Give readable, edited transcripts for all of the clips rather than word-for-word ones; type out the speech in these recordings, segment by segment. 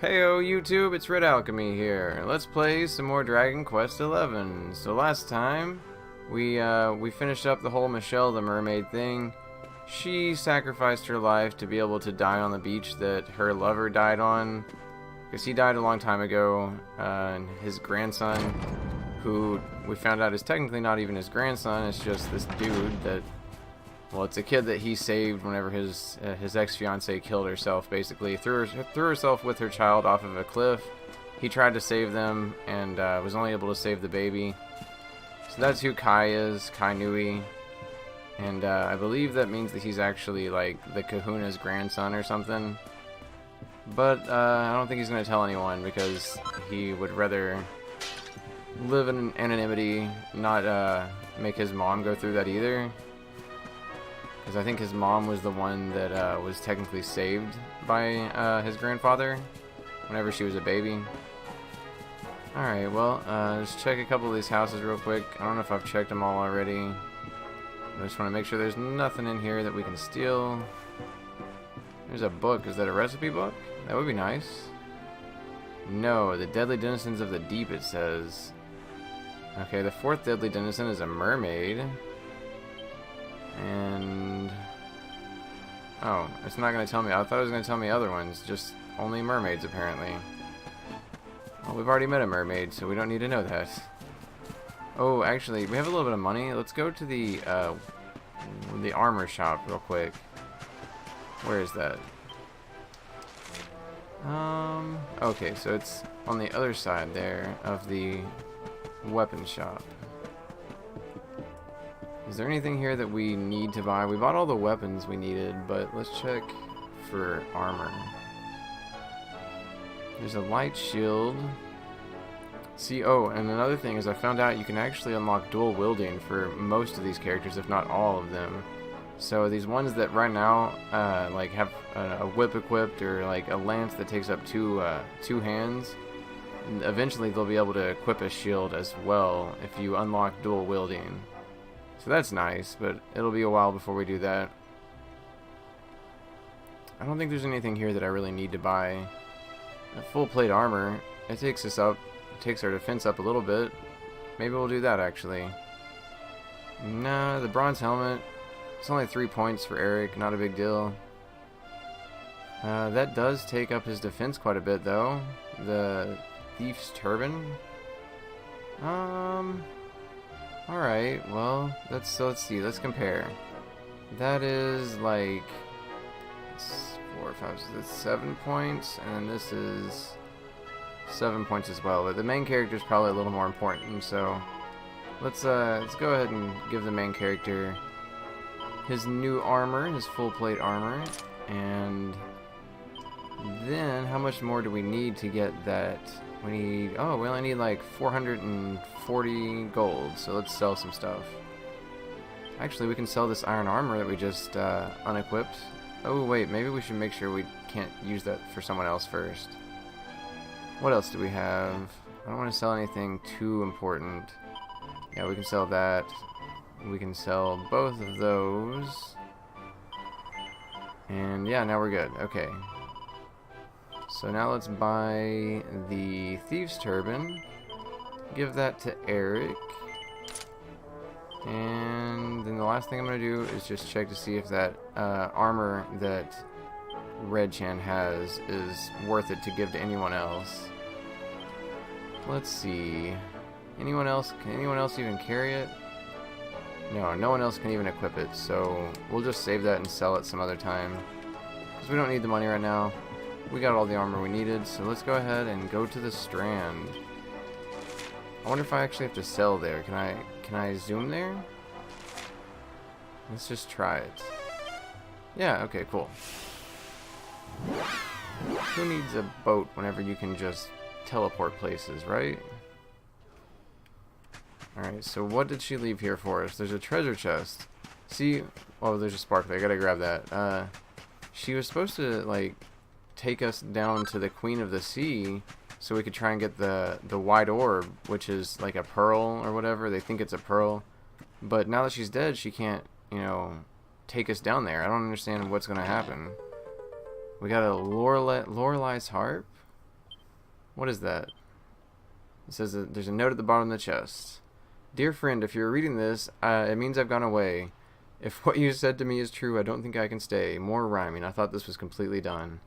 Heyo YouTube, it's redalchemy here. Let's play some more Dragon Quest XI. So last time, we finished up the whole Michelle the Mermaid thing. She sacrificed her life to be able to die on the beach that her lover died on. Because he died a long time ago, and his grandson, who we found out is technically not even his grandson, it's just this dude that... Well, it's a kid that he saved whenever his ex-fiancée killed herself, basically. Threw herself with her child off of a cliff. He tried to save them and was only able to save the baby. So that's who Kai is, Kai Nui. And I believe that means that he's actually like the Kahuna's grandson or something. But I don't think he's going to tell anyone because he would rather live in anonymity, not make his mom go through that either. Because I think his mom was the one that was technically saved by his grandfather whenever she was a baby. Alright, well, just check a couple of these houses real quick. I don't know if I've checked them all already. I just want to make sure there's nothing in here that we can steal. There's a book. Is that a recipe book? That would be nice. No, the deadly denizens of the deep, it says. Okay, the fourth deadly denizen is a mermaid. And... oh, it's not going to tell me. I thought it was going to tell me other ones. Just only mermaids, apparently. Well, we've already met a mermaid, so we don't need to know that. Oh, actually, we have a little bit of money. Let's go to the armor shop real quick. Where is that? Okay, so it's on the other side there of the weapon shop. Is there anything here that we need to buy? We bought all the weapons we needed, but let's check for armor. There's a light shield. See, oh, and another thing is I found out you can actually unlock dual wielding for most of these characters, if not all of them. So these ones that right now like have a whip equipped or like a lance that takes up two hands, eventually they'll be able to equip a shield as well if you unlock dual wielding. So that's nice, but it'll be a while before we do that. I don't think there's anything here that I really need to buy. A full plate armor, it takes us up, takes our defense up a little bit. Maybe we'll do that actually. Nah, the bronze helmet, it's only 3 points for Eric, not a big deal. That does take up his defense quite a bit though. The thief's turban. Alright, well, let's see, let's compare. That is like 4, 5, 6, 7 points, and this is 7 points as well. But the main character is probably a little more important, so let's go ahead and give the main character his new armor, his full plate armor, and then how much more do we need to get that? We need, oh, we only need like 440 gold, so let's sell some stuff. Actually, we can sell this iron armor that we just unequipped. Oh, wait, maybe we should make sure we can't use that for someone else first. What else do we have? I don't want to sell anything too important. Yeah, we can sell that. We can sell both of those. And yeah, now we're good. Okay. So now let's buy the Thieves' Turban, give that to Eric, and then the last thing I'm going to do is just check to see if that armor that Red Chan has is worth it to give to anyone else. Let's see, anyone else, can anyone else even carry it? No, no one else can even equip it, so we'll just save that and sell it some other time, because we don't need the money right now. We got all the armor we needed, so let's go ahead and go to the Strand. I wonder if I actually have to sell there. Can I zoom there? Let's just try it. Yeah, okay, cool. Who needs a boat whenever you can just teleport places, right? Alright, so what did she leave here for us? There's a treasure chest. See? Oh, there's a sparkler. I gotta grab that. She was supposed to, like, take us down to the Queen of the Sea so we could try and get the white orb, which is like a pearl or whatever. They think it's a pearl, but now that she's dead, she can't, you know, take us down there. I don't understand what's gonna happen. We got a Lorelai's harp. What is that? It says that there's a note at the bottom of the chest. Dear friend, if you're reading this, it means I've gone away. If what you said to me is true, I don't think I can stay. More rhyming. I thought this was completely done.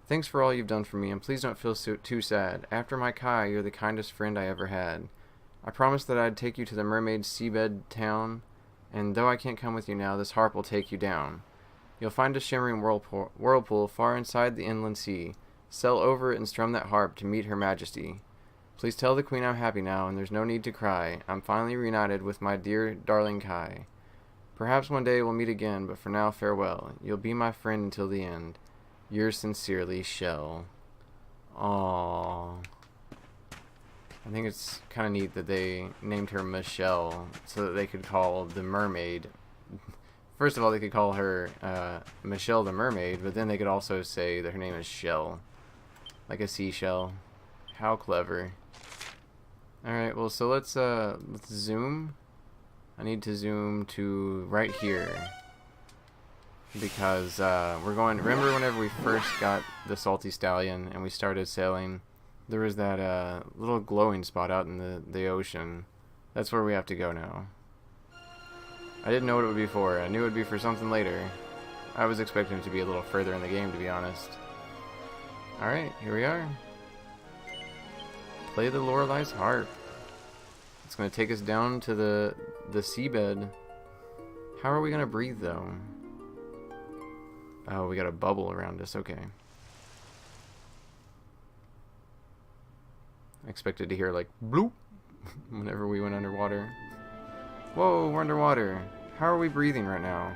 Thanks for all you've done for me, and please don't feel too sad. After my Kai, you're the kindest friend I ever had. I promised that I'd take you to the mermaid seabed town, and though I can't come with you now, this harp will take you down. You'll find a shimmering whirlpool far inside the inland sea. Sail over it and strum that harp to meet her majesty. Please tell the queen I'm happy now, and there's no need to cry. I'm finally reunited with my dear, darling Kai. Perhaps one day we'll meet again, but for now, farewell. You'll be my friend until the end. Yours sincerely, Shell. Aww. I think it's kind of neat that they named her Michelle so that they could call the mermaid. First of all, they could call her Michelle the mermaid, but then they could also say that her name is Shell. Like a seashell. How clever. Alright, well, so let's zoom. I need to zoom to right here. Because we're going... Remember whenever we first got the Salty Stallion and we started sailing, there was that little glowing spot out in the ocean. That's where we have to go now. I didn't know what it would be for. I knew it would be for something later. I was expecting it to be a little further in the game, to be honest. Alright, here we are. Play the Lorelei's harp. It's going to take us down to the seabed. How are we going to breathe, though? Oh, we got a bubble around us. Okay. I expected to hear, like, bloop whenever we went underwater. Whoa, we're underwater. How are we breathing right now?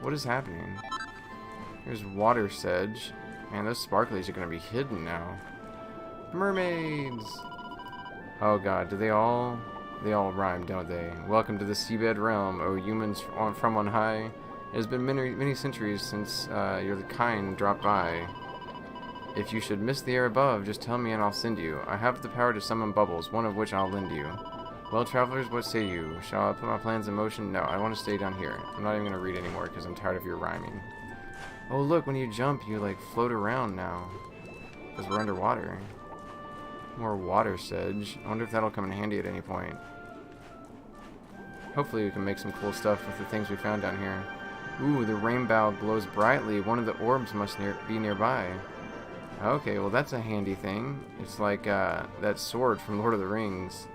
What is happening? Here's water sedge. Man, those sparklies are going to be hidden now. Mermaids! Oh god, do they all rhyme, don't they? Welcome to the seabed realm, O humans from on high. It has been many centuries since your kind dropped by. If you should miss the air above, just tell me and I'll send you. I have the power to summon bubbles, one of which I'll lend you. Well, travelers, what say you? Shall I put my plans in motion? No, I want to stay down here. I'm not even going to read anymore because I'm tired of your rhyming. Oh, look, when you jump, you, like, float around now. Because we're underwater. More water sedge. I wonder if that'll come in handy at any point. Hopefully we can make some cool stuff with the things we found down here. Ooh, the rainbow glows brightly. One of the orbs must be nearby. Okay, well that's a handy thing. It's like that sword from Lord of the Rings.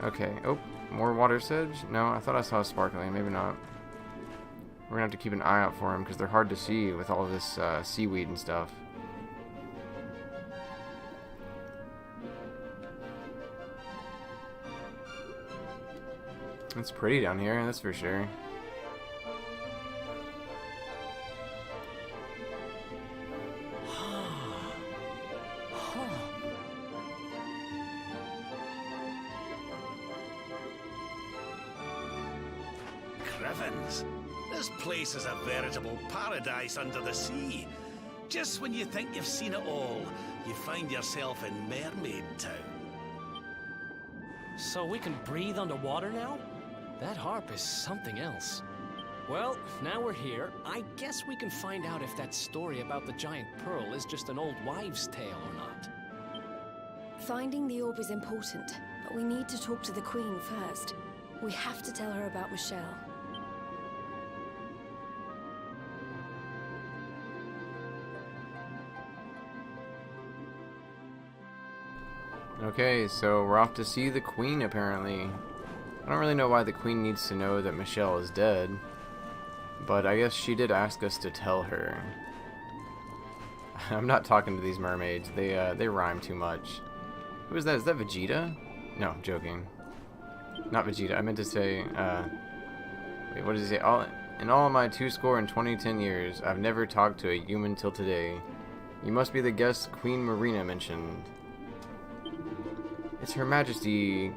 Okay, oh, more water sedge? No, I thought I saw a sparkling. Maybe not. We're gonna have to keep an eye out for them because they're hard to see with all this seaweed and stuff. It's pretty down here, that's for sure. Crivens, this place is a veritable paradise under the sea. Just when you think you've seen it all, you find yourself in Mermaid Town. So we can breathe underwater now? That harp is something else. Well, now we're here, I guess we can find out if that story about the giant pearl is just an old wives' tale or not. Finding the orb is important, but we need to talk to the Queen first. We have to tell her about Michelle. Okay, so we're off to see the Queen, apparently. I don't really know why the Queen needs to know that Michelle is dead, but I guess she did ask us to tell her. I'm not talking to these mermaids. They rhyme too much. Who is that? Is that Vegeta? No, joking. Not Vegeta. I meant to say, wait, what does he say? In all my 20 years, I've never talked to a human till today. You must be the guest Queen Marina mentioned. It's Her Majesty's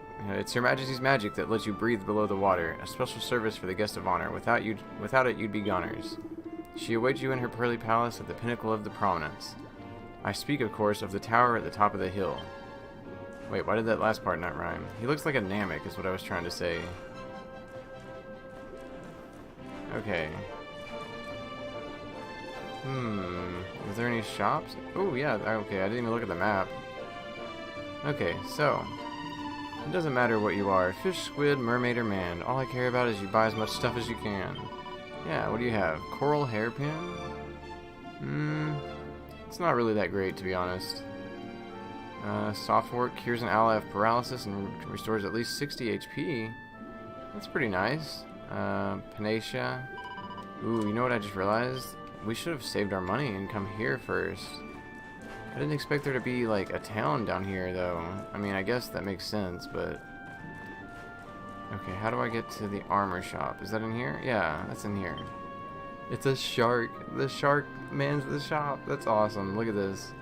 magic that lets you breathe below the water, a special service for the guest of honor. Without it, you'd be goners. She awaits you in her pearly palace at the pinnacle of the prominence. I speak, of course, of the tower at the top of the hill. Wait, why did that last part not rhyme? He looks like a Namek, is what I was trying to say. Okay. Is there any shops? Oh, yeah, okay, I didn't even look at the map. Okay, so, it doesn't matter what you are, fish, squid, mermaid, or man. All I care about is you buy as much stuff as you can. Yeah, what do you have? Coral hairpin? It's not really that great, to be honest. Soft work cures an ally of paralysis and restores at least 60 HP. That's pretty nice. Panacea. Ooh, you know what I just realized? We should have saved our money and come here first. I didn't expect there to be, like, a town down here, though. I mean, I guess that makes sense, but... Okay, how do I get to the armor shop? Is that in here? Yeah, that's in here. It's a shark. The shark mans the shop. That's awesome. Look at this.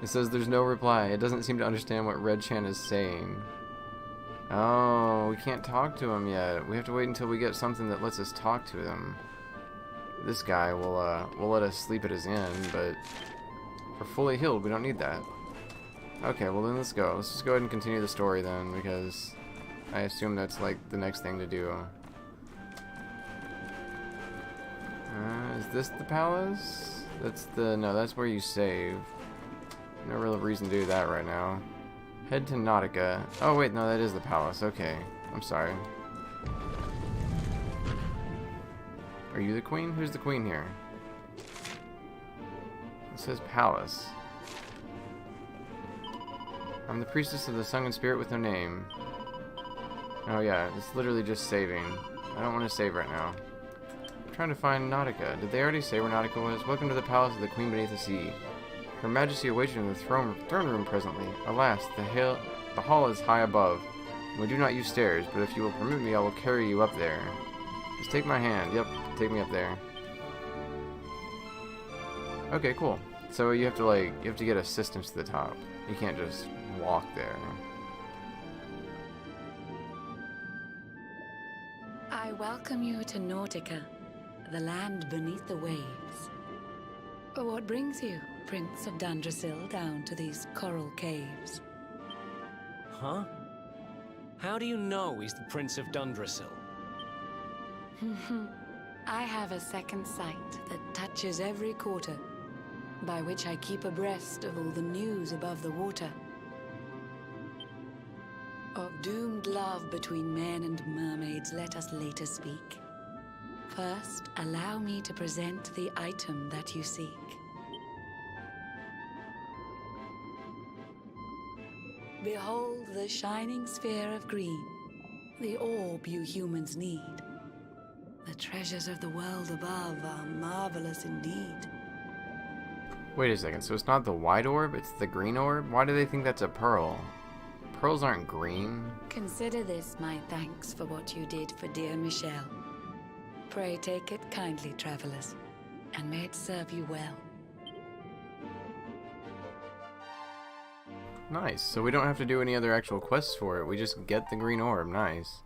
It says there's no reply. It doesn't seem to understand what Red Chan is saying. Oh, we can't talk to him yet. We have to wait until we get something that lets us talk to him. This guy will let us sleep at his inn, but we're fully healed. We don't need that. Okay, well then let's go. Let's just go ahead and continue the story then, because I assume that's like the next thing to do. Is this the palace? No, that's where you save. No real reason to do that right now. Head to Nautica. Oh wait, no, that is the palace. Okay, I'm sorry. Are you the queen? Who's the queen here? It says palace. I'm the priestess of the sunken spirit with no name. Oh yeah, it's literally just saving. I don't want to save right now. I'm trying to find Nautica. Did they already say where Nautica was? Welcome to the palace of the queen beneath the sea. Her Majesty awaits you in the throne room presently. Alas, the hall is high above. We do not use stairs, but if you will permit me, I will carry you up there. Just take my hand. Yep, take me up there. Okay, cool. So you have to get assistance to the top. You can't just walk there. I welcome you to Nautica, the land beneath the waves. What brings you, Prince of Dundrasil, down to these coral caves? Huh? How do you know he's the Prince of Dundrasil? I have a second sight that touches every quarter, by which I keep abreast of all the news above the water. Of doomed love between men and mermaids, let us later speak. First, allow me to present the item that you seek. Behold the shining sphere of green, the orb you humans need. The treasures of the world above are marvelous indeed. Wait a second, so it's not the white orb, it's the green orb? Why do they think that's a pearl? Pearls aren't green. Consider this my thanks for what you did for dear Michelle. Pray take it kindly, travelers, and may it serve you well. Nice, so we don't have to do any other actual quests for it, we just get the green orb, nice.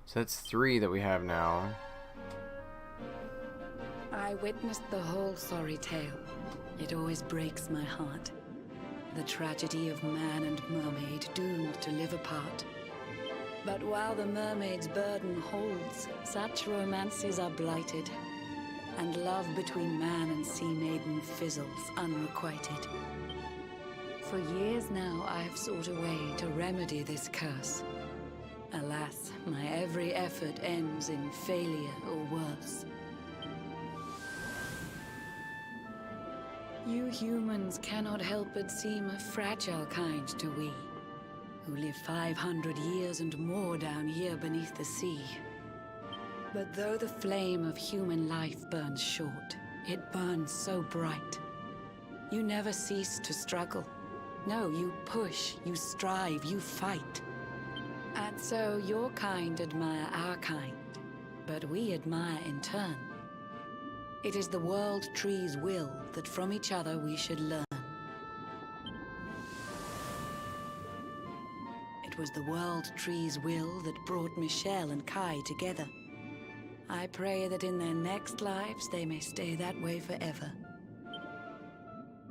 So that's 3 that we have now. I witnessed the whole sorry tale. It always breaks my heart. The tragedy of man and mermaid doomed to live apart. But while the mermaid's burden holds, such romances are blighted, and love between man and sea maiden fizzles unrequited. For years now I have sought a way to remedy this curse. Alas, my every effort ends in failure or worse. You humans cannot help but seem a fragile kind to we, who live 500 years and more down here beneath the sea. But though the flame of human life burns short, it burns so bright. You never cease to struggle. No, you push, you strive, you fight. And so your kind admire our kind, but we admire in turn. It is the World Tree's will that from each other we should learn. It was the World Tree's will that brought Michelle and Kai together. I pray that in their next lives they may stay that way forever.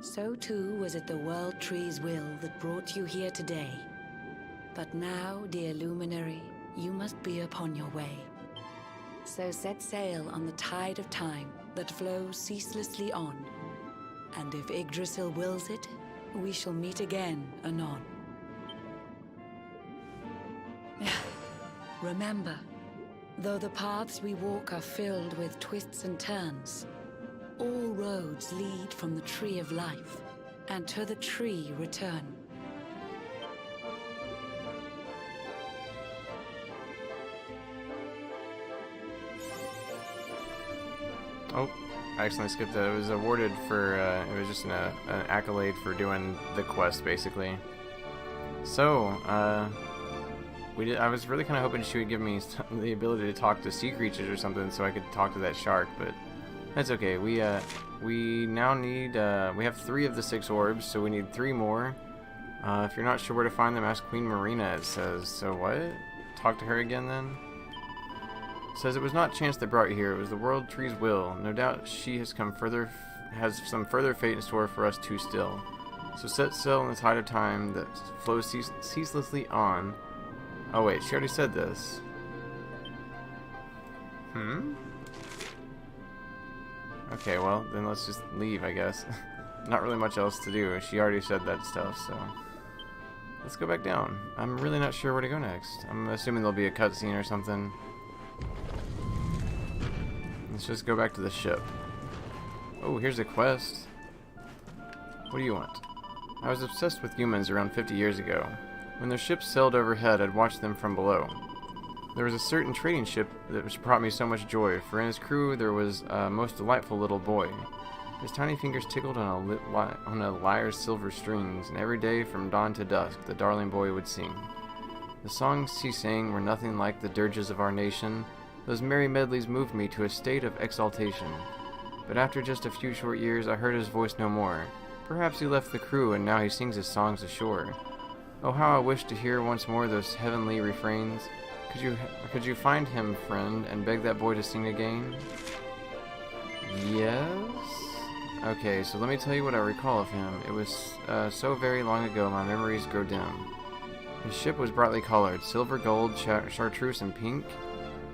So too was it the World Tree's will that brought you here today. But now, dear Luminary, you must be upon your way. So set sail on the tide of time that flows ceaselessly on, And if Yggdrasil wills it, we shall meet again anon. Remember, though the paths we walk are filled with twists and turns, all roads lead from the Tree of Life, and to the tree return. Oh, I accidentally skipped that. It was awarded for, it was just an accolade for doing the quest, basically. So, I was really kind of hoping she would give me the ability to talk to sea creatures or something so I could talk to that shark, but that's okay. We now need, we have 3 of the 6 orbs, so we need 3 more. If you're not sure where to find them, ask Queen Marina, it says. So what? Talk to her again, then? It says, it was not chance that brought you here, it was the World Tree's will. No doubt she has come further, has some further fate in store for us two still. So set sail in the tide of time that flows ceaselessly on. Oh wait, she already said this. Okay, well, then let's just leave, I guess. Not really much else to do. She already said that stuff, so... Let's go back down. I'm really not sure where to go next. I'm assuming there'll be a cutscene or something. Let's just go back to the ship. Oh, here's a quest. What do you want? I was obsessed with humans around 50 years ago. When their ships sailed overhead, I'd watch them from below. There was a certain trading ship that brought me so much joy, for in his crew there was a most delightful little boy. His tiny fingers tickled on a lyre's silver strings, and every day from dawn to dusk the darling boy would sing. The songs he sang were nothing like the dirges of our nation. Those merry medleys moved me to a state of exaltation. But after just a few short years I heard his voice no more. Perhaps he left the crew and now he sings his songs ashore. Oh, how I wish to hear once more those heavenly refrains. Could you find him, friend, and beg that boy to sing again? Yes? Okay, so let me tell you what I recall of him. It was so very long ago my memories grow dim. His ship was brightly colored, silver, gold, chartreuse, and pink.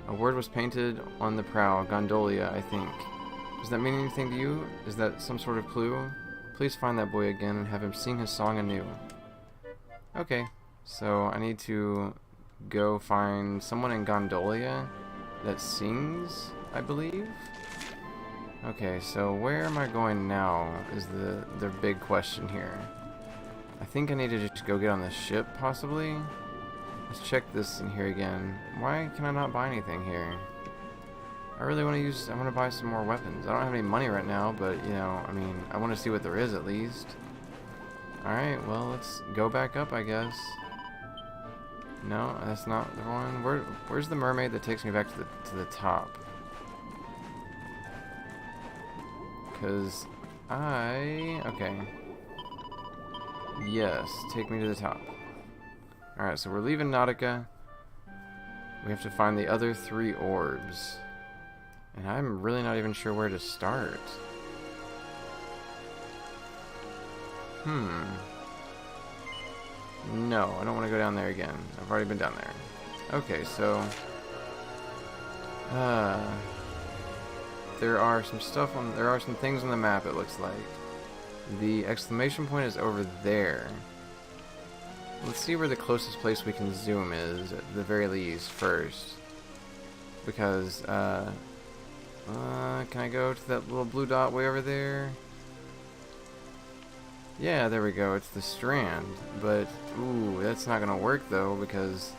A word was painted on the prow, gondolia, I think. Does that mean anything to you? Is that some sort of clue? Please find that boy again and have him sing his song anew. Okay, so I need to go find someone in Gondolia that sings, I believe? Okay, so where am I going now is the big question here. I think I need to just go get on the ship, possibly? Let's check this in here again. Why can I not buy anything here? I really want to buy some more weapons. I don't have any money right now, but, you know, I mean, I want to see what there is at least. Alright, well, let's go back up, I guess. No, that's not the one. Where's the mermaid that takes me back to the top? Because okay. Yes, take me to the top. Alright, so we're leaving Nautica. We have to find the other 3 orbs. And I'm really not even sure where to start. No, I don't want to go down there again. I've already been down there. Okay, so... there are some things on the map, it looks like. The exclamation point is over there. Let's see where the closest place we can zoom is, at the very least, first. Because, can I go to that little blue dot way over there? Yeah, there we go, it's the strand. But, ooh, that's not gonna work though, because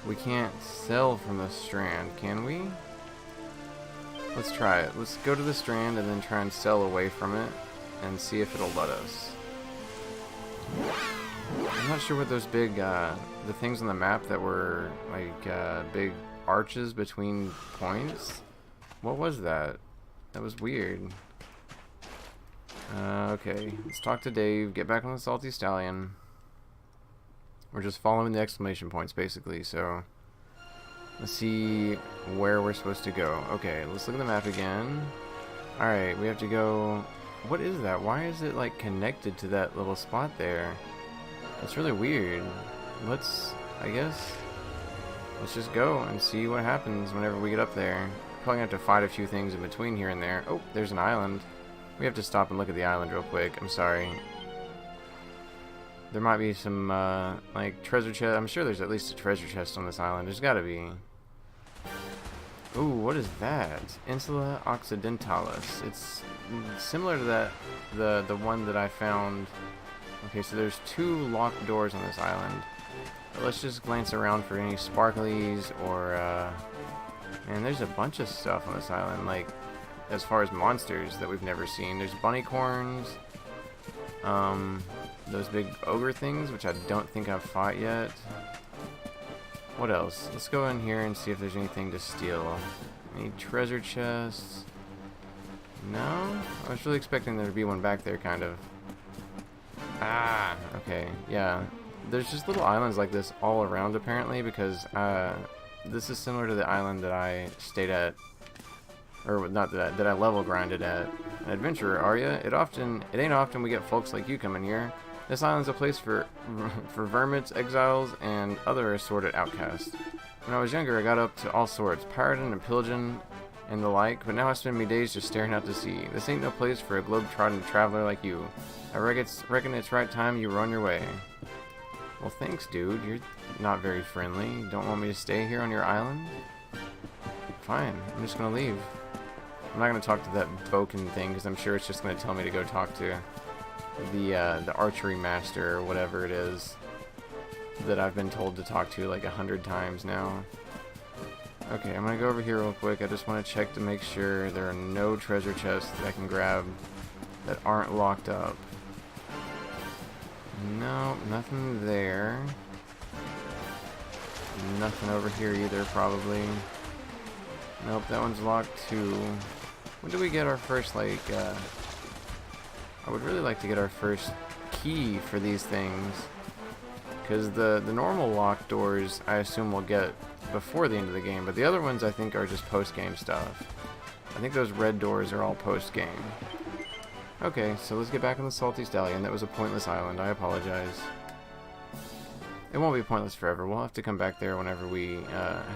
we can't sell from the strand, can we? Let's try it. Let's go to the strand and then try and sell away from it, and see if it'll let us. I'm not sure what those big, the things on the map that were, like, big arches between points. What was that? That was weird. Okay, let's talk to Dave, get back on the Salty Stallion. We're just following the exclamation points, basically, so... Let's see where we're supposed to go. Okay, let's look at the map again. Alright, we have to go... What is that? Why is it, like, connected to that little spot there? That's really weird. Let's just go and see what happens whenever we get up there. Probably gonna have to fight a few things in between here and there. Oh, there's an island. We have to stop and look at the island real quick. I'm sorry. There might be some, like, treasure chest. I'm sure there's at least a treasure chest on this island. There's gotta be. Ooh, what is that? Insula Occidentalis. It's similar to that, the one that I found. Okay, so there's 2 locked doors on this island. But let's just glance around for any sparklies or, man, there's a bunch of stuff on this island, like, as far as monsters that we've never seen. There's bunnycorns, those big ogre things, which I don't think I've fought yet. What else? Let's go in here and see if there's anything to steal. Any treasure chests? No? I was really expecting there to be one back there, kind of. Ah, okay, yeah. There's just little islands like this all around, apparently, because this is similar to the island that I stayed at, or not that I level grinded at. An adventurer, are ya? It ain't often we get folks like you coming here. This island's a place for vermits, exiles, and other assorted outcasts. When I was younger, I got up to all sorts, pirating and pillaging and the like, but now I spend my days just staring out to sea. This ain't no place for a globe-trotting traveler like you. I reckon it's right time you were on your way. Well, thanks, dude. You're not very friendly. Don't want me to stay here on your island? Fine. I'm just gonna leave. I'm not gonna talk to that Boken thing, because I'm sure it's just gonna tell me to go talk to the archery master or whatever it is that I've been told to talk to like 100 times now. Okay, I'm gonna go over here real quick. I just want to check to make sure there are no treasure chests that I can grab that aren't locked up. No, nothing there. Nothing over here either, probably. Nope, that one's locked too. When do we get our first, like, I would really like to get our first key for these things. Because the normal locked doors, I assume we'll get before the end of the game. But the other ones, I think, are just post-game stuff. I think those red doors are all post-game. Okay, so let's get back on the Salty Stallion. That was a pointless island. I apologize. It won't be pointless forever. We'll have to come back there whenever we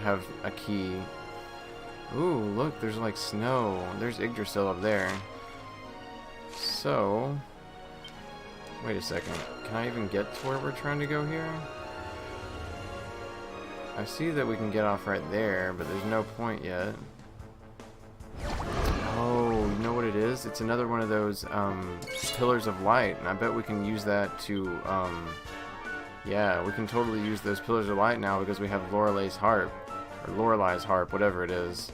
have a key. Ooh, look, there's like snow. There's Yggdrasil up there. So, wait a second. Can I even get to where we're trying to go here? I see that we can get off right there, but there's no point yet. Oh, you know what it is? It's another one of those pillars of light, and I bet we can use that to, yeah, we can totally use those pillars of light now because we have Lorelai's harp, or Lorelai's harp, whatever it is.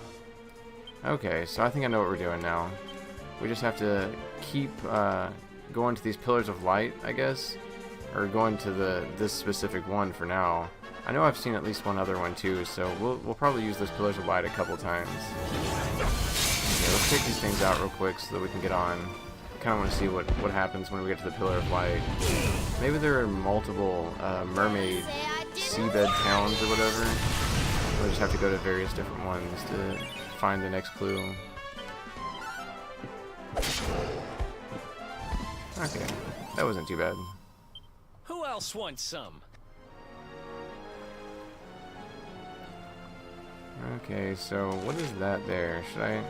Okay, so I think I know what we're doing now. We just have to keep going to these pillars of light, I guess, or going to this specific one for now. I know I've seen at least one other one too, so we'll probably use those pillars of light a couple times. Okay, let's take these things out real quick so that we can get on. I kind of want to see what happens when we get to the pillar of light. Maybe there are multiple mermaid seabed towns or whatever. We'll just have to go to various different ones to find the next clue. Okay, that wasn't too bad. Who else wants some? Okay, so what is that there? Should I?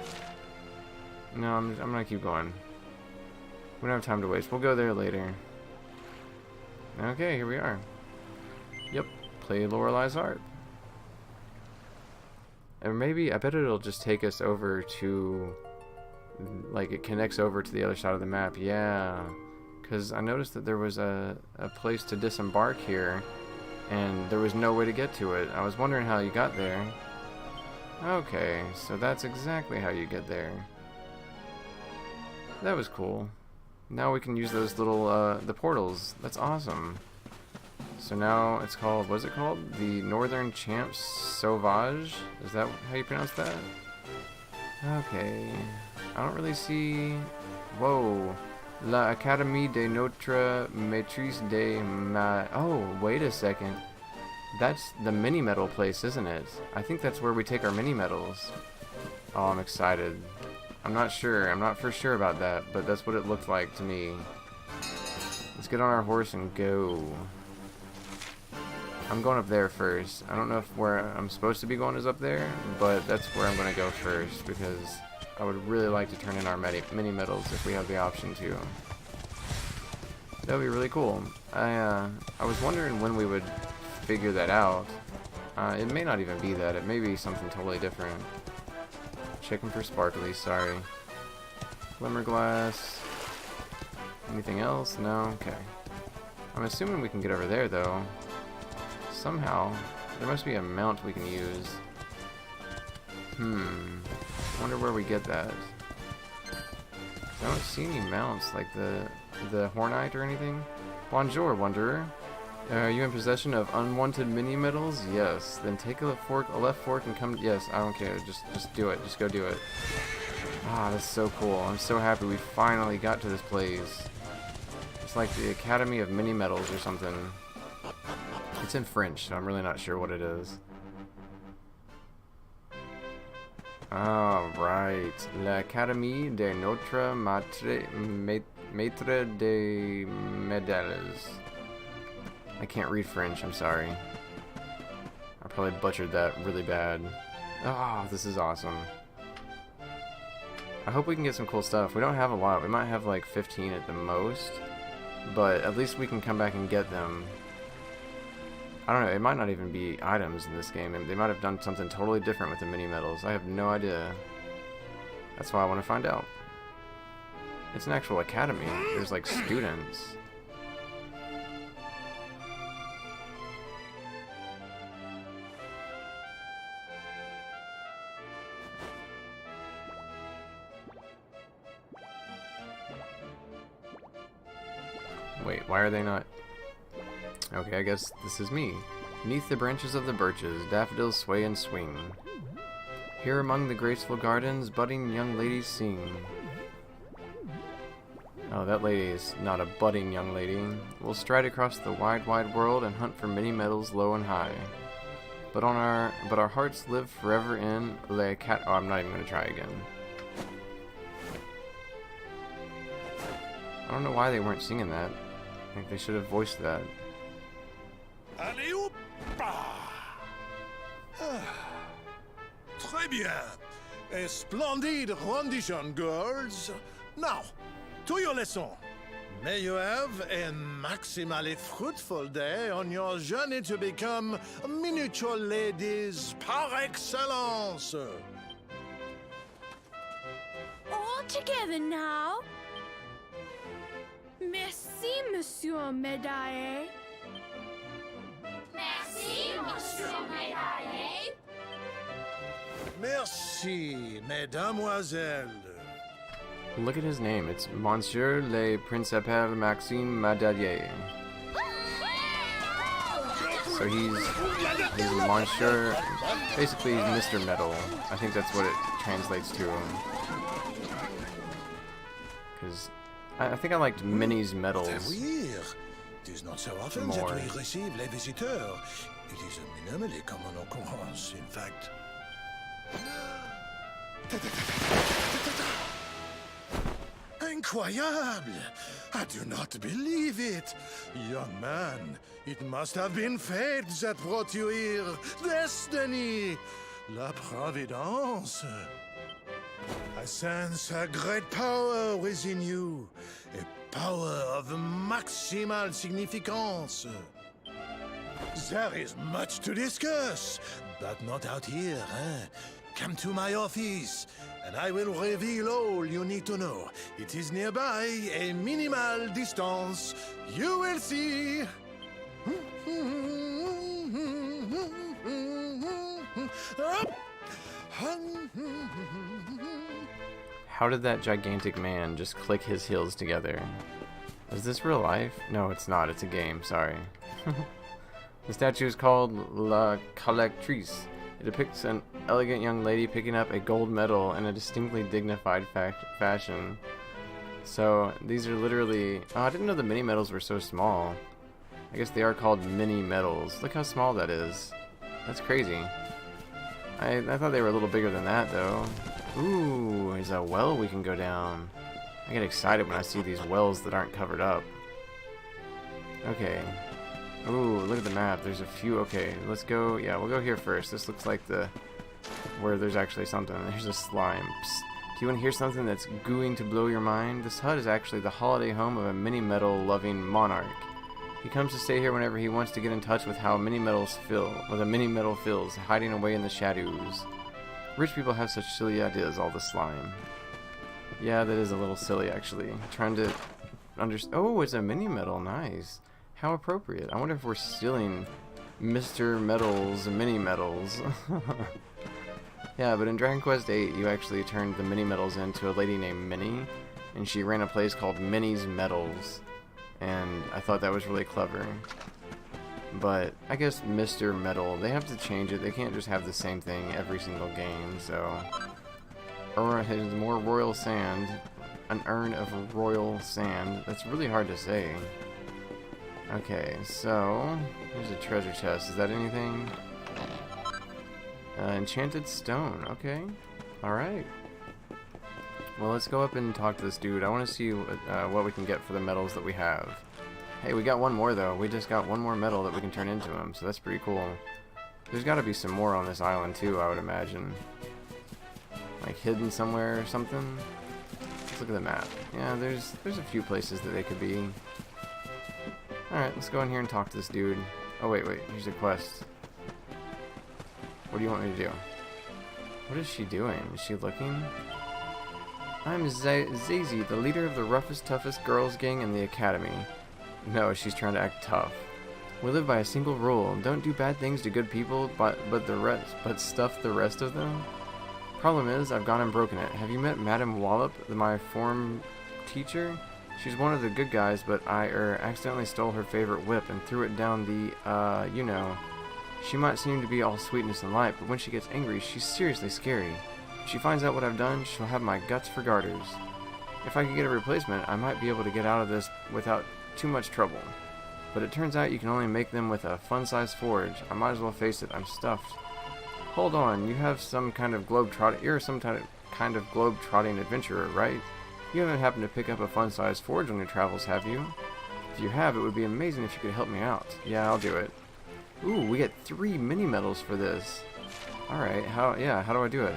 No, I'm gonna keep going. We don't have time to waste. We'll go there later. Okay, here we are. Yep, play Lorelai's harp. Or maybe, I bet it'll just take us over to, like, it connects over to the other side of the map. Yeah, because I noticed that there was a place to disembark here, and there was no way to get to it. I was wondering how you got there. Okay, so that's exactly how you get there. That was cool. Now we can use those little, the portals. That's awesome. So now it's called, what's it called? The Northern Champs Sauvage? Is that how you pronounce that? Okay. I don't really see... Whoa. La Académie de Notre Maîtrise de Ma... Oh, wait a second. That's the mini-medal place, isn't it? I think that's where we take our mini-medals. Oh, I'm excited. I'm not sure. I'm not for sure about that, but that's what it looked like to me. Let's get on our horse and go. I'm going up there first. I don't know if where I'm supposed to be going is up there, but that's where I'm going to go first because I would really like to turn in our mini medals if we have the option to. That would be really cool. I was wondering when we would figure that out. It may not even be that. It may be something totally different. Checking for sparkly, sorry. Glimmer glass. Anything else? No? Okay. I'm assuming we can get over there, though. Somehow. There must be a mount we can use. Wonder where we get that. I don't see any mounts, like the Hornite or anything. Bonjour, Wanderer. Are you in possession of unwanted mini medals? Yes. Then take a left fork and come. Yes, I don't care. Just do it. Just go do it. Ah, that's so cool. I'm so happy we finally got to this place. It's like the Academy of Mini Medals or something. It's in French, so I'm really not sure what it is. Alright. L'Académie de Notre Maître des Médailles. I can't read French, I'm sorry. I probably butchered that really bad. Ah, this is awesome. I hope we can get some cool stuff. We don't have a lot. We might have like 15 at the most. But at least we can come back and get them. I don't know, it might not even be items in this game. They might have done something totally different with the mini medals. I have no idea. That's why I want to find out. It's an actual academy. There's like students. Wait, why are they not? Okay, I guess this is me. Beneath the branches of the birches, daffodils sway and swing. Here among the graceful gardens, budding young ladies sing. Oh, that lady is not a budding young lady. We'll stride across the wide, wide world and hunt for many medals low and high. But our hearts live forever in Le Cat. Oh, I'm not even gonna try again. I don't know why they weren't singing that. I think they should have voiced that. Allez, hop! Très bien. A splendid rendition, girls. Now, to your lesson. May you have a maximally fruitful day on your journey to become miniature ladies par excellence. All together now. Merci, Monsieur Médaille. Merci, Monsieur Médaille. Merci, mesdemoiselles. Look at his name. It's Monsieur le Principal Maxime Madalier. So he's Monsieur. Basically, he's Mr. Metal. I think that's what it translates to. Because I think I liked Minnie's medals. It is not so often more. that we receive les visiteurs. It is a minimally common occurrence, in fact. Incroyable! I do not believe it! Young man, it must have been fate that brought you here. Destiny! La Providence! I sense a great power within you. A power of maximal significance. There is much to discuss, but not out here, eh? Come to my office, and I will reveal all you need to know. It is nearby, a minimal distance. You will see. How did that gigantic man just click his heels together? Is this real life? No, it's not. It's a game. Sorry. The statue is called La Collectrice. It depicts an elegant young lady picking up a gold medal in a distinctly dignified fashion. So, these are literally... Oh, I didn't know the mini medals were so small. I guess they are called mini medals. Look how small that is. That's crazy. I thought they were a little bigger than that, though. Ooh, there's a well we can go down. I get excited when I see these wells that aren't covered up. Okay. Ooh, look at the map. There's a few. Okay, let's go. Yeah, we'll go here first. This looks like where there's actually something. There's a slime. Psst, Do you want to hear something that's going to blow your mind? This hut is actually the holiday home of a mini-metal-loving monarch. He comes to stay here whenever he wants to get in touch with how a mini-metal feels, hiding away in the shadows. Rich people have such silly ideas, all the slime. Yeah, that is a little silly, actually. Trying to understand. Oh, it's a mini-metal. Nice. How appropriate. I wonder if we're stealing Mr. Metal's mini-metals. Yeah, but in Dragon Quest VIII, you actually turned the mini-metals into a lady named Minnie, and she ran a place called Minnie's Metals, and I thought that was really clever. But I guess Mr. Metal, they have to change it. They can't just have the same thing every single game, so... Or his more royal sand, an urn of royal sand. That's really hard to say. Okay, so here's a treasure chest. Is that anything? Enchanted stone. Okay. Alright. Well, let's go up and talk to this dude. I want to see what we can get for the metals that we have. Hey, we got one more, though. We just got one more metal that we can turn into him, so that's pretty cool. There's got to be some more on this island, too, I would imagine. Like, hidden somewhere or something? Let's look at the map. Yeah, there's a few places that they could be. Alright, let's go in here and talk to this dude. Oh, wait, here's a quest. What do you want me to do? What is she doing? Is she looking? I'm Zazie, the leader of the roughest, toughest girls gang in the academy. No, she's trying to act tough. We live by a single rule. Don't do bad things to good people, but stuff the rest of them. Problem is, I've gone and broken it. Have you met Madam Wallop, my form teacher? She's one of the good guys, but I accidentally stole her favorite whip and threw it down the, you know. She might seem to be all sweetness and light, but when she gets angry, she's seriously scary. If she finds out what I've done, she'll have my guts for garters. If I could get a replacement, I might be able to get out of this without too much trouble. But it turns out you can only make them with a fun-sized forge. I might as well face it, I'm stuffed. Hold on, you have some kind of you're some kind of globe-trotting adventurer, right? You haven't happened to pick up a fun-sized forge on your travels, have you? If you have, it would be amazing if you could help me out. Yeah, I'll do it. Ooh, we get 3 mini-metals for this. Alright, how do I do it?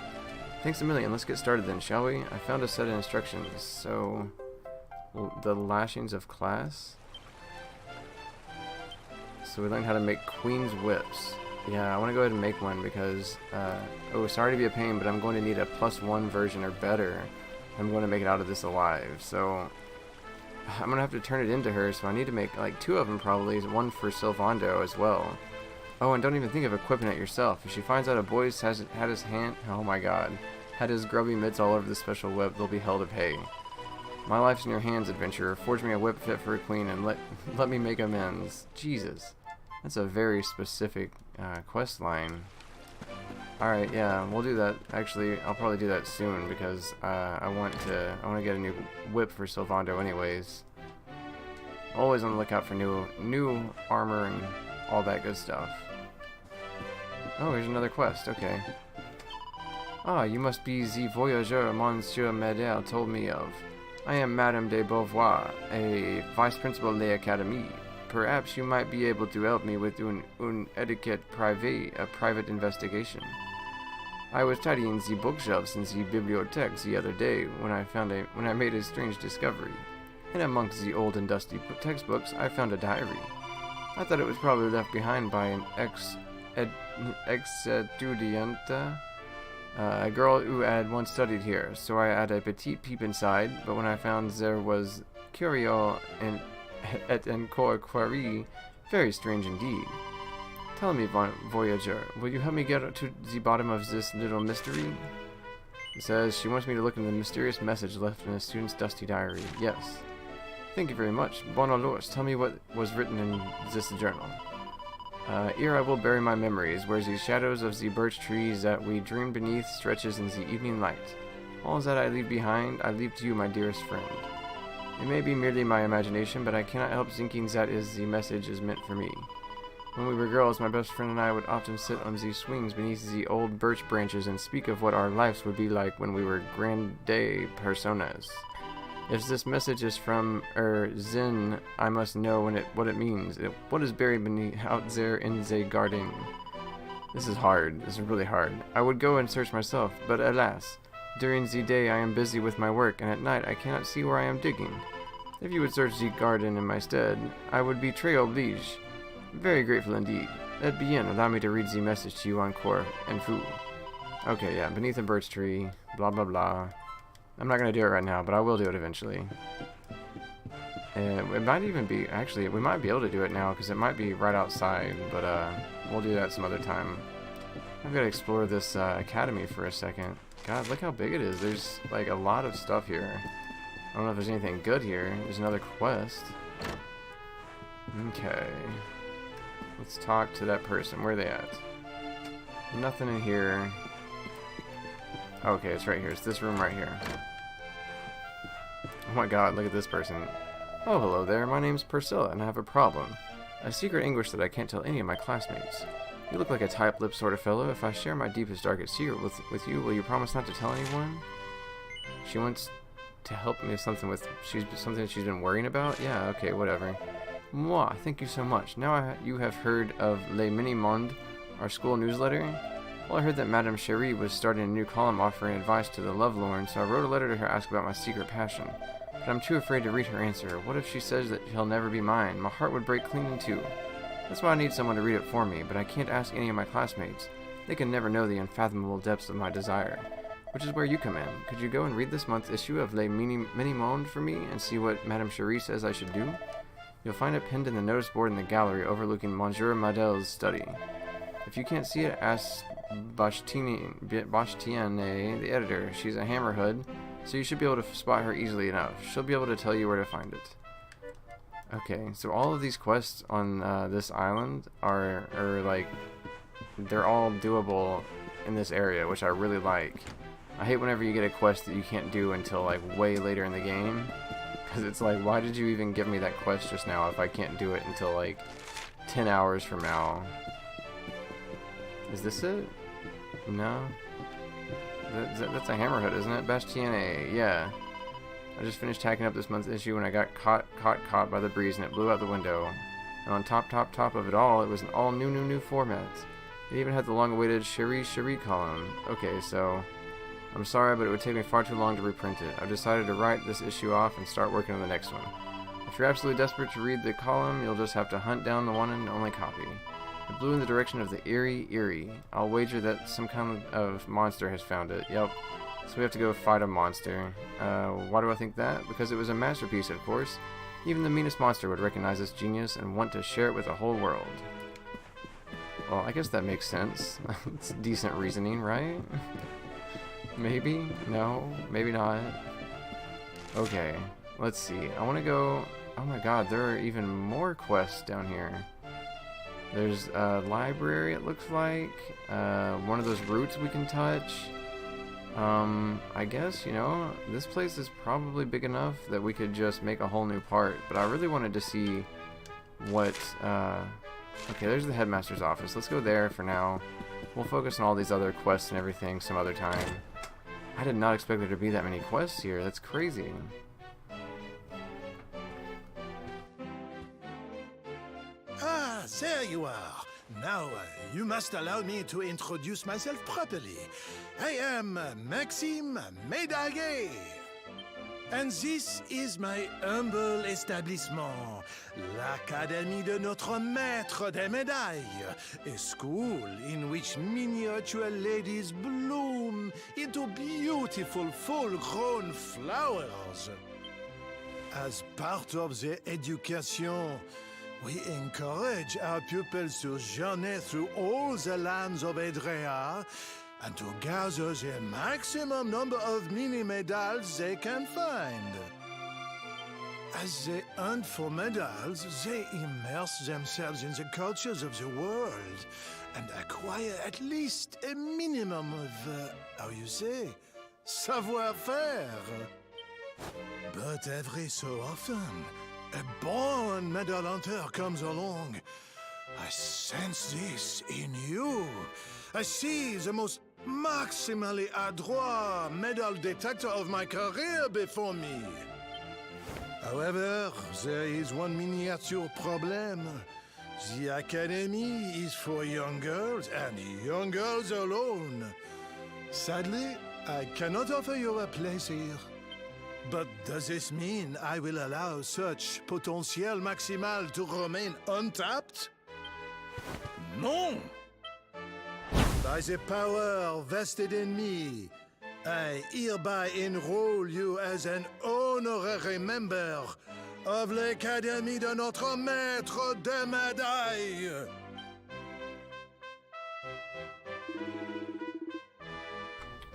Thanks a million, let's get started then, shall we? I found a set of instructions, so... the lashings of class? So we learned how to make Queen's Whips. Yeah, I want to go ahead and make one because... oh, sorry to be a pain, but I'm going to need a +1 version or better. I'm going to make it out of this alive, so... I'm going to have to turn it into her, so I need to make like 2 of them probably, one for Sylvando as well. Oh, and don't even think of equipping it yourself. If she finds out a boy's had his hand... oh my god. Had his grubby mitts all over the special whip, they'll be hell to pay. My life's in your hands, adventurer. Forge me a whip fit for a queen and let me make amends. Jesus. That's a very specific quest line. Alright, yeah, we'll do that. Actually, I'll probably do that soon because I want to get a new whip for Sylvando anyways. Always on the lookout for new armor and all that good stuff. Oh, here's another quest. Okay. Ah, you must be the voyageur Monsieur Medel told me of. I am Madame de Beauvoir, a vice principal de l'Académie. Perhaps you might be able to help me with un etiquette privé, a private investigation. I was tidying the bookshelves in the bibliothèque the other day when I made a strange discovery. And amongst the old and dusty textbooks, I found a diary. I thought it was probably left behind by an ex-estudiante, a girl who had once studied here, so I had a petite peep inside, but when I found there was curio et encore query, very strange indeed. Tell me, voyager, will you help me get to the bottom of this little mystery? It says she wants me to look in the mysterious message left in a student's dusty diary. Yes. Thank you very much. Bon alors, tell me what was written in this journal. Here I will bury my memories, where the shadows of the birch trees that we dreamed beneath stretches in the evening light. All that I leave behind, I leave to you, my dearest friend. It may be merely my imagination, but I cannot help thinking that the message is meant for me. When we were girls, my best friend and I would often sit on the swings beneath the old birch branches and speak of what our lives would be like when we were grande personas. If this message is from Zin, I must know what it means. What is buried beneath out there in the garden? This is hard. This is really hard. I would go and search myself, but alas, During the day I am busy with my work, and at night I cannot see where I am digging. If you would search the garden in my stead, I would be très obligé. Very grateful indeed. Et bien, allow me to read the message to you encore en fou. Okay, yeah, beneath a birch tree, blah blah blah. I'm not gonna do it right now, but I will do it eventually. It might even be, actually, we might be able to do it now, because it might be right outside, but we'll do that some other time. I've got to explore this academy for a second. God, look how big it is. There's, like, a lot of stuff here. I don't know if there's anything good here. There's another quest. Okay. Let's talk to that person. Where are they at? Nothing in here. Okay, it's right here. It's this room right here. Oh my god, look at this person. Oh, hello there. My name's Priscilla, and I have a problem. A secret English that I can't tell any of my classmates. You look like a tight-lipped sort of fellow. If I share my deepest, darkest secret with you, will you promise not to tell anyone? She wants to help me with something she's been worrying about? Yeah, okay, whatever. Moi, thank you so much. Now you have heard of Le Mini Monde, our school newsletter? Well, I heard that Madame Cherie was starting a new column offering advice to the lovelorn, so I wrote a letter to her asking about my secret passion. But I'm too afraid to read her answer. What if she says that he'll never be mine? My heart would break clean in two. That's why I need someone to read it for me, but I can't ask any of my classmates. They can never know the unfathomable depths of my desire. Which is where you come in. Could you go and read this month's issue of Le Mini Monde for me and see what Madame Cherie says I should do? You'll find it pinned in the notice board in the gallery overlooking Monsieur Madel's study. If you can't see it, ask Bashtiene, the editor. She's a hammerhead, so you should be able to spot her easily enough. She'll be able to tell you where to find it. Okay, so all of these quests on this island are like, they're all doable in this area, which I really like. I hate whenever you get a quest that you can't do until like way later in the game, because it's like, why did you even give me that quest just now if I can't do it until like 10 hours from now? Is this it? No? That's a hammerhead, isn't it? Bastienne, yeah. I just finished tacking up this month's issue when I got caught by the breeze and it blew out the window. And on top of it all, it was an all new format. It even had the long-awaited Cherie column. Okay, so I'm sorry, but it would take me far too long to reprint it. I've decided to write this issue off and start working on the next one. If you're absolutely desperate to read the column, you'll just have to hunt down the one and only copy. It blew in the direction of the Eerie. I'll wager that some kind of monster has found it. Yep. So we have to go fight a monster. Why do I think that? Because it was a masterpiece, of course. Even the meanest monster would recognize this genius and want to share it with the whole world. Well, I guess that makes sense. It's decent reasoning, right? Maybe? No? Maybe not? Okay. Let's see. I want to go... Oh my god, there are even more quests down here. There's a library, it looks like. One of those roots we can touch. I guess, you know, this place is probably big enough that we could just make a whole new part. But I really wanted to see what... Okay, there's the headmaster's office. Let's go there for now. We'll focus on all these other quests and everything some other time. I did not expect there to be that many quests here. That's crazy. Ah, there you are. Now, you must allow me to introduce myself properly. I am Maxime Médaillé. And this is my humble establishment, l'Académie de Notre Maître des Médailles, a school in which miniature ladies bloom into beautiful full-grown flowers. As part of the education, we encourage our pupils to journey through all the lands of Edrea and to gather the maximum number of mini-medals they can find. As they hunt for medals, they immerse themselves in the cultures of the world and acquire at least a minimum of, how you say, savoir-faire. But every so often, a born medal hunter comes along. I sense this in you. I see the most maximally adroit medal detector of my career before me. However, there is one miniature problem. The academy is for young girls and young girls alone. Sadly, I cannot offer you a place here. But does this mean I will allow such potential maximal to remain untapped? No! By the power vested in me, I hereby enroll you as an honorary member of l'Académie de notre Maître de Médailles.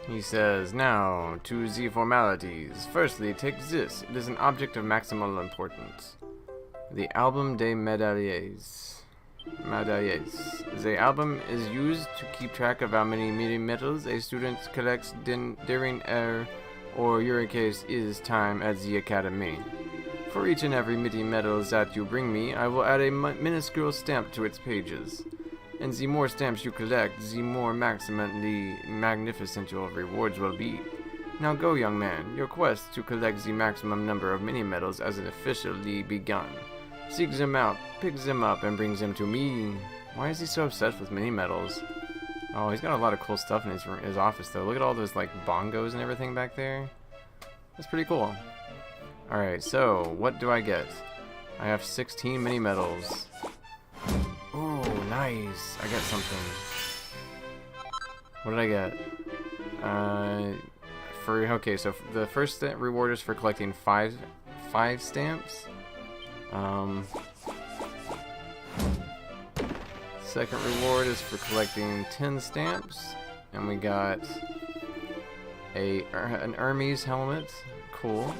He says, now, to the formalities. Firstly, take this. It is an object of maximal importance. The Album des Médailles. The album is used to keep track of how many medals a student collects during or your case is time at the academy. For each and every MIDI medals that you bring me, I will add a minuscule stamp to its pages. And the more stamps you collect, the more maximally magnificent your rewards will be. Now go, young man. Your quest to collect the maximum number of mini medals has officially begun. Seek them out, pick them up, and brings them to me. Why is he so obsessed with mini medals? Oh, he's got a lot of cool stuff in his office, though. Look at all those, like, bongos and everything back there. That's pretty cool. Alright, so, what do I get? I have 16 mini medals. Oh, nice. I got something. What did I get? Okay, so the first reward is for collecting five stamps. Second reward is for collecting 10 stamps, and we got an Hermes helmet. Cool.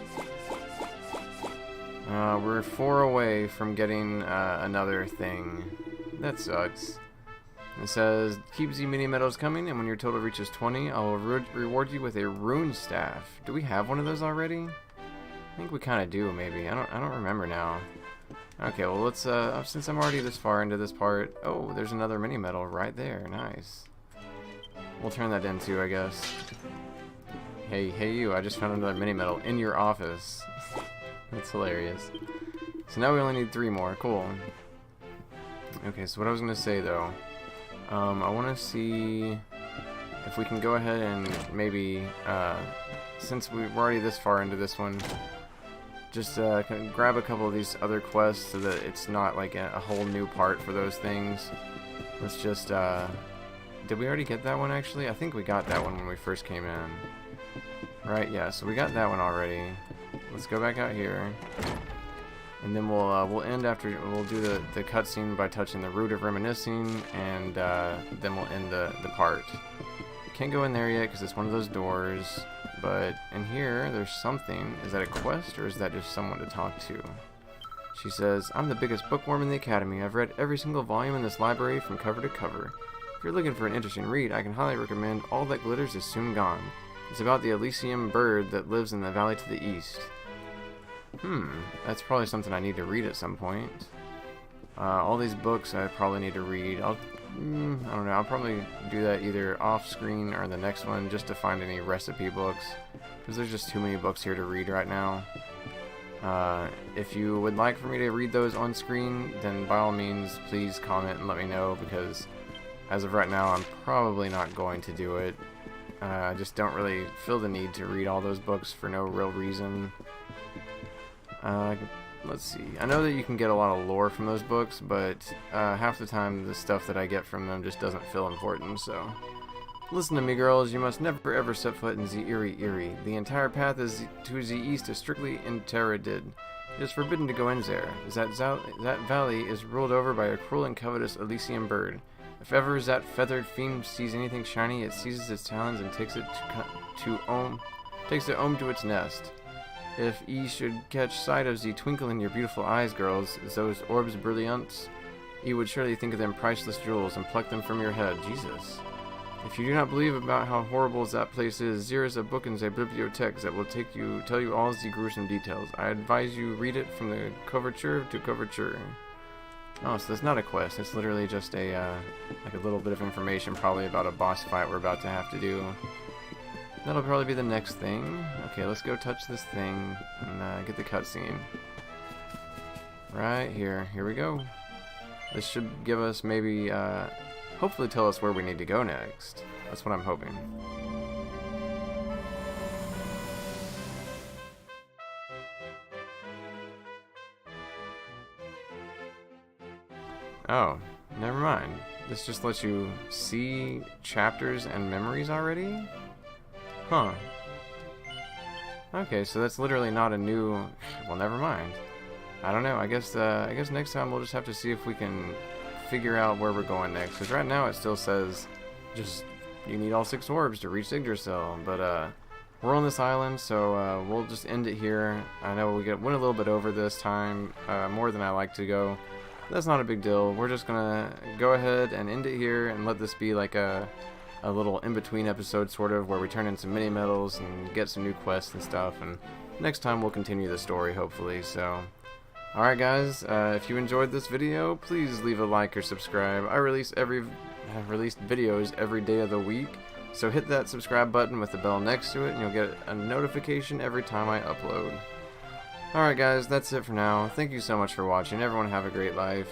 We're 4 away from getting another thing. That sucks. It says, keep the mini medals coming, and when your total reaches 20, I will reward you with a rune staff. Do we have one of those already? I think we kind of do, maybe. I don't remember now. Okay, well, let's, since I'm already this far into this part... Oh, there's another mini medal right there. Nice. We'll turn that into, I guess. Hey you, I just found another mini medal in your office. That's hilarious. So now we only need 3 more. Cool. Okay, so what I was going to say, though... I want to see if we can go ahead and maybe, since we're already this far into this one, just kind of grab a couple of these other quests so that it's not like a whole new part for those things. Let's just, did we already get that one actually? I think we got that one when we first came in. Right, yeah, so we got that one already. Let's go back out here. And then we'll end after, we'll do the cutscene by touching the root of reminiscing, and then we'll end the part. Can't go in there yet because it's one of those doors, but in here there's something. Is that a quest or is that just someone to talk to? She says, I'm the biggest bookworm in the academy. I've read every single volume in this library from cover to cover. If you're looking for an interesting read, I can highly recommend All That Glitters Is Soon Gone. It's about the Elysium bird that lives in the valley to the east. That's probably something I need to read at some point. All these books I probably need to read. I don't know, I'll probably do that either off screen or in the next one just to find any recipe books, because there's just too many books here to read right now. If you would like for me to read those on screen, then by all means please comment and let me know, because as of right now I'm probably not going to do it. I just don't really feel the need to read all those books for no real reason. Let's see. I know that you can get a lot of lore from those books, but half the time the stuff that I get from them just doesn't feel important, so... Listen to me, girls. You must never ever set foot in the Eerie. The entire path to the east is strictly interdicted. It is forbidden to go in there. That valley is ruled over by a cruel and covetous Elysium bird. If ever that feathered fiend sees anything shiny, it seizes its talons and takes it home to its nest. If ye should catch sight of the twinkle in your beautiful eyes, girls, those orbs brilliants, ye would surely think of them priceless jewels and pluck them from your head. Jesus. If you do not believe about how horrible that place is, there is a book in the bibliothèque that will tell you all the gruesome details. I advise you read it from the coverture to coverture. Oh, so that's not a quest. It's literally just like a little bit of information, probably about a boss fight we're about to have to do. That'll probably be the next thing. Okay, let's go touch this thing and get the cutscene. Right here. Here we go. This should give us maybe, hopefully tell us where we need to go next. That's what I'm hoping. Oh, never mind. This just lets you see chapters and memories already? Huh. Okay, so that's literally not a new... Well, never mind. I don't know. I guess next time we'll just have to see if we can figure out where we're going next. Because right now it still says just you need all 6 orbs to reach Yggdrasil. But we're on this island, so we'll just end it here. I know we went a little bit over this time, more than I like to go. That's not a big deal. We're just gonna go ahead and end it here and let this be like a little in-between episode, sort of, where we turn in some mini medals and get some new quests and stuff. And next time we'll continue the story, hopefully. So, alright guys, if you enjoyed this video, please leave a like or subscribe. I release videos every day of the week, so hit that subscribe button with the bell next to it and you'll get a notification every time I upload. Alright guys, that's it for now. Thank you so much for watching. Everyone have a great life.